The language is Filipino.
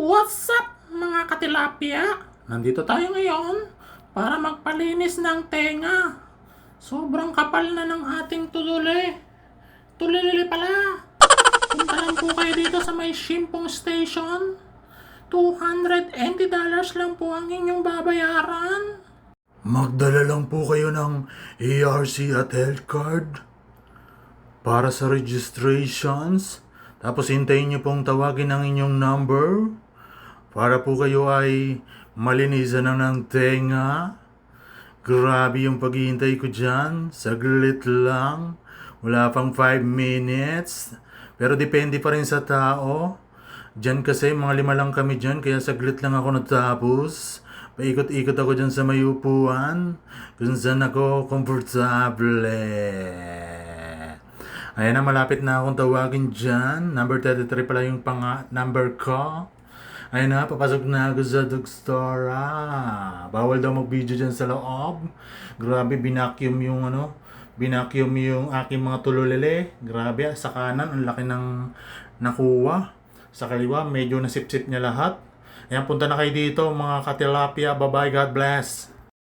What's up mga katilapia? Nandito tayo ngayon para magpalinis ng tenga. Sobrang kapal na ng ating tululi. Tulili pala. Punta lang po kayo dito sa may Shimpong Station. $280 lang po ang inyong babayaran. Magdala lang po kayo ng ARC at health card para sa registrations. Tapos hintayin niyo pong tawagin ang inyong number para po kayo ay malinisan na ng tenga. Grabe yung paghihintay ko dyan. Saglit lang. Wala pang 5 minutes. Pero depende pa rin sa tao. Dyan kasi mga 5 lang kami dyan kaya saglit lang ako natapos. Paikot-ikot ako dyan sa may upuan kung saan ako komportable. Ayan na, malapit na akong tawagin dyan. Number 33 pala yung number ko. Ayan na, papasok na ako sa drugstore. Bawal daw mag-video dyan sa loob. Grabe, binacuum yung aking mga tululili. Grabe, sa kanan, ang laki ng nakuha. Sa kaliwa, medyo nasip-sip niya lahat. Ayan, punta na kayo dito mga katilapia. Bye-bye, God bless.